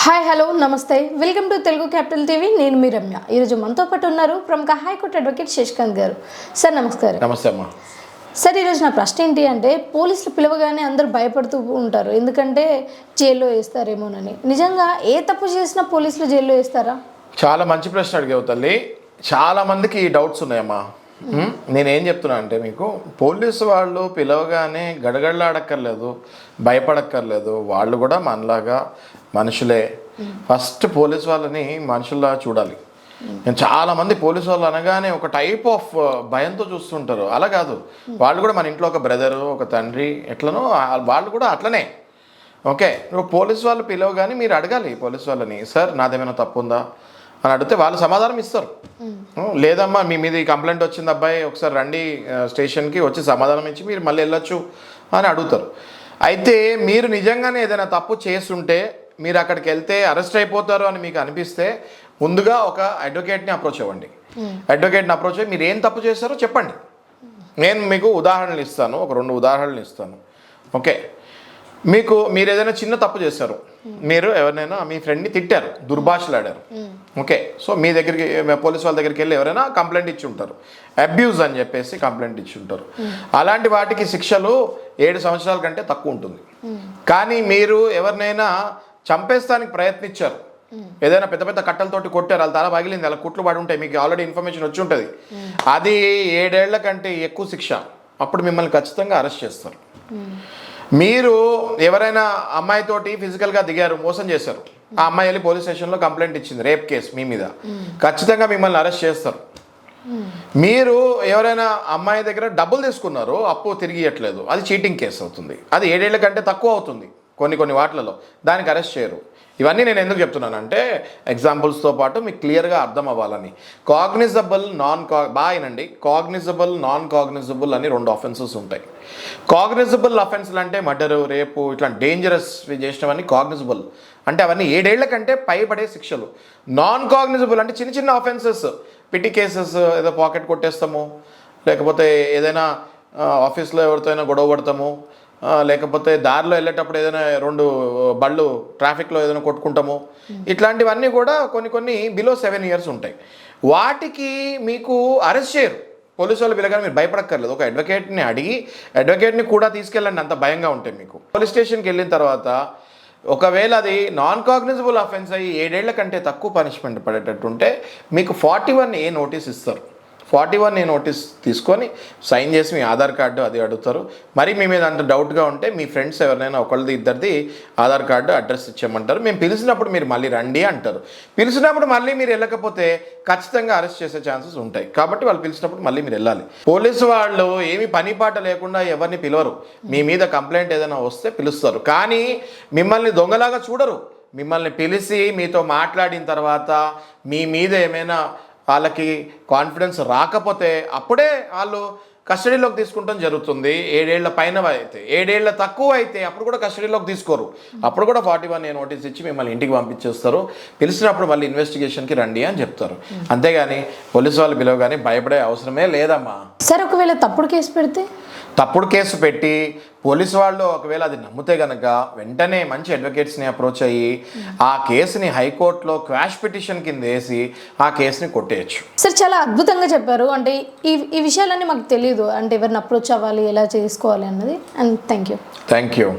Hi hello నమస్తే welcome to Telugu capital TV. నేను మీ రమ్య. ఈరోజు మనతో పాటు ఉన్నారు ప్రముఖ హైకోర్టు అడ్వకేట్ శశికాంత్ గారు. సార్ నమస్కారం. నమస్తే అమ్మా. సార్ ఈరోజు నా ప్రశ్న ఏంటి అంటే, పోలీసులు పిలవగానే అందరూ భయపడుతూ ఉంటారు, ఎందుకంటే జైల్లో వేస్తారేమోనని. నిజంగా ఏ తప్పు చేసినా పోలీసులు జైల్లో వేస్తారా? చాలా మంచి ప్రశ్న అడిగావు తల్లి. చాలా మందికి ఈ డౌట్స్ ఉన్నాయమ్మా. నేనేం చెప్తున్నా అంటే, మీకు పోలీసు వాళ్ళు పిలవగానే గడగడలాడక్కర్లేదు, భయపడక్కర్లేదు. వాళ్ళు కూడా మనలాగా మనుషులే. ఫస్ట్ పోలీసు వాళ్ళని మనుషుల్లా చూడాలి. నేను చాలామంది పోలీసు వాళ్ళు అనగానే ఒక టైప్ ఆఫ్ భయంతో చూస్తుంటారు. అలా కాదు, వాళ్ళు కూడా మన ఇంట్లో ఒక బ్రదరు, ఒక తండ్రి, ఎట్లనో వాళ్ళు కూడా అట్లనే. ఓకే, నువ్వు పోలీసు వాళ్ళు పిలవగానే మీరు అడగాలి పోలీసు వాళ్ళని, సార్ నాదేమైనా తప్పు ఉందా అని అడిగితే వాళ్ళు సమాధానం ఇస్తారు. లేదమ్మా మీ మీద ఈ కంప్లైంట్ వచ్చింది అబ్బాయి, ఒకసారి రండి స్టేషన్కి, వచ్చి సమాధానం ఇచ్చి మీరు మళ్ళీ వెళ్ళొచ్చు అని అడుగుతారు. అయితే మీరు నిజంగానే ఏదైనా తప్పు చేస్తుంటే, మీరు అక్కడికి వెళ్తే అరెస్ట్ అయిపోతారు అని మీకు అనిపిస్తే, ముందుగా ఒక అడ్వకేట్ని అప్రోచ్ అవ్వండి. అడ్వకేట్ని అప్రోచ్ అయ్యి మీరు ఏం తప్పు చేస్తారో చెప్పండి. నేను మీకు ఉదాహరణలు ఇస్తాను, ఒక 2 ఉదాహరణలు ఇస్తాను. ఓకే, మీరు ఏదైనా చిన్న తప్పు చేశారు, మీరు ఎవరినైనా మీ ఫ్రెండ్ని తిట్టారు, దుర్భాషలాడారు. ఓకే, సో మీ దగ్గరికి పోలీస్ వాళ్ళ దగ్గరికి వెళ్ళి ఎవరైనా కంప్లైంట్ ఇచ్చి ఉంటారు, అబ్యూజ్ అని చెప్పేసి కంప్లైంట్ ఇచ్చి ఉంటారు. అలాంటి వాటికి శిక్షలు 7 సంవత్సరాల కంటే తక్కువ ఉంటుంది. కానీ మీరు ఎవరినైనా చంపేస్తానికి ప్రయత్నించారు, ఏదైనా పెద్ద పెద్ద కట్టలతోటి కొట్టారు, వాళ్ళ తల పగిలింది, అలా కుట్లు పడి ఉంటాయి, మీకు ఆల్రెడీ ఇన్ఫర్మేషన్ వచ్చి ఉంటుంది, అది 7 ఏళ్ల కంటే ఎక్కువ శిక్ష. అప్పుడు మిమ్మల్ని ఖచ్చితంగా అరెస్ట్ చేస్తారు. మీరు ఎవరైనా అమ్మాయితోటి ఫిజికల్గా దిగారు, మోసం చేశారు, ఆ అమ్మాయి వెళ్ళి పోలీస్ స్టేషన్లో కంప్లైంట్ ఇచ్చింది, రేప్ కేసు మీ మీద, ఖచ్చితంగా మిమ్మల్ని అరెస్ట్ చేస్తారు. మీరు ఎవరైనా అమ్మాయి దగ్గర డబ్బులు తీసుకున్నారు, అప్పు తిరిగి ఇవ్వట్లేదు, అది చీటింగ్ కేసు అవుతుంది, అది 7 ఏళ్ల కంటే తక్కువ అవుతుంది కొన్ని వాటిలలో, దానికి అరెస్ట్ చేయరు. ఇవన్నీ నేను ఎందుకు చెప్తున్నానంటే, ఎగ్జాంపుల్స్తో పాటు మీకు క్లియర్గా అర్థం అవ్వాలని. కాగ్నిజబుల్ బాగానండి, కాగ్నిజబుల్ నాన్ కాగ్నిజబుల్ అని 2 ఆఫెన్సెస్ ఉంటాయి. కాగ్నిజబుల్ అఫెన్స్లు అంటే మర్డరు, రేపు, ఇట్లా డేంజరస్ చేసినవన్నీ కాగ్నిజబుల్ అంటే అవన్నీ 7 ఏళ్ల కంటే పైబడే శిక్షలు. నాన్ కాగ్నిజబుల్ అంటే చిన్న చిన్న ఆఫెన్సెస్, పిటి కేసెస్, ఏదో పాకెట్ కొట్టేస్తాము, లేకపోతే ఏదైనా ఆఫీస్లో ఎవరితో గొడవ పడతాము, లేకపోతే దారిలో వెళ్ళేటప్పుడు ఏదైనా 2 బళ్ళు ట్రాఫిక్లో ఏదైనా కొట్టుకుంటాము, ఇట్లాంటివన్నీ కూడా కొన్ని బిలో 7 years ఉంటాయి. వాటికి మీకు అరెస్ట్ చేయరు పోలీసు వాళ్ళు పిలగానే. మీరు భయపడక్కర్లేదు, ఒక అడ్వకేట్ని అడిగి అడ్వకేట్ని కూడా తీసుకెళ్ళండి, అంత భయంగా ఉంటాయి మీకు. పోలీస్ స్టేషన్కి వెళ్ళిన తర్వాత ఒకవేళ అది నాన్ కాగ్నిజబుల్ అఫెన్స్ అయ్యి 7 ఏళ్ల కంటే తక్కువ పనిష్మెంట్ పడేటట్టుంటే మీకు 41A నోటీస్ ఇస్తారు. 41A నోటీస్ తీసుకొని సైన్ చేసి మీ ఆధార్ కార్డు అది అడుగుతారు. మరి మీ మీద అంత డౌట్గా ఉంటే మీ ఫ్రెండ్స్ ఎవరినైనా ఒకళ్ళది ఇద్దరిది ఆధార్ కార్డు అడ్రస్ ఇచ్చేయమంటారు. మేము పిలిచినప్పుడు మీరు మళ్ళీ రండి అంటారు. పిలిచినప్పుడు మళ్ళీ మీరు వెళ్ళకపోతే ఖచ్చితంగా అరెస్ట్ చేసే ఛాన్సెస్ ఉంటాయి. కాబట్టి వాళ్ళు పిలిచినప్పుడు మళ్ళీ మీరు వెళ్ళాలి. పోలీసు వాళ్ళు ఏమి పని పాట లేకుండా ఎవరిని పిలవరు. మీ మీద కంప్లైంట్ ఏదైనా వస్తే పిలుస్తారు, కానీ మిమ్మల్ని దొంగలాగా చూడరు. మిమ్మల్ని పిలిచి మీతో మాట్లాడిన తర్వాత మీ మీద ఏమైనా వాళ్ళకి కాన్ఫిడెన్స్ రాకపోతే అప్పుడే వాళ్ళు కస్టడీలోకి తీసుకుంటాం జరుగుతుంది. 7 ఏళ్ల పైన అయితే, 7 ఏళ్ల తక్కువ అయితే అప్పుడు కూడా కస్టడీలోకి తీసుకోరు. అప్పుడు కూడా 41A నోటీస్ ఇచ్చి మిమ్మల్ని ఇంటికి పంపించేస్తారు. పిలిచినప్పుడు మళ్ళీ ఇన్వెస్టిగేషన్కి రండి అని చెప్తారు. అంతేగాని పోలీసు వాళ్ళు పిలవగానే భయపడే అవసరమే లేదమ్మా. సార్ ఒకవేళ తప్పుడు కేసు పెడితే? తప్పుడు కేసు పెట్టి పోలీసు వాళ్ళు ఒకవేళ అది నమ్మితే కనుక వెంటనే మంచి అడ్వకేట్స్ని అప్రోచ్ అయ్యి ఆ కేసుని హైకోర్టులో క్వాష్ పిటిషన్ కింద వేసి ఆ కేసుని కొట్టేయచ్చు. సార్ చాలా అద్భుతంగా చెప్పారు. అంటే ఈ విషయాలన్నీ మాకు తెలియదు, అంటే ఎవరిని అప్రోచ్ అవ్వాలి, ఎలా చేసుకోవాలి అన్నది. And thank you.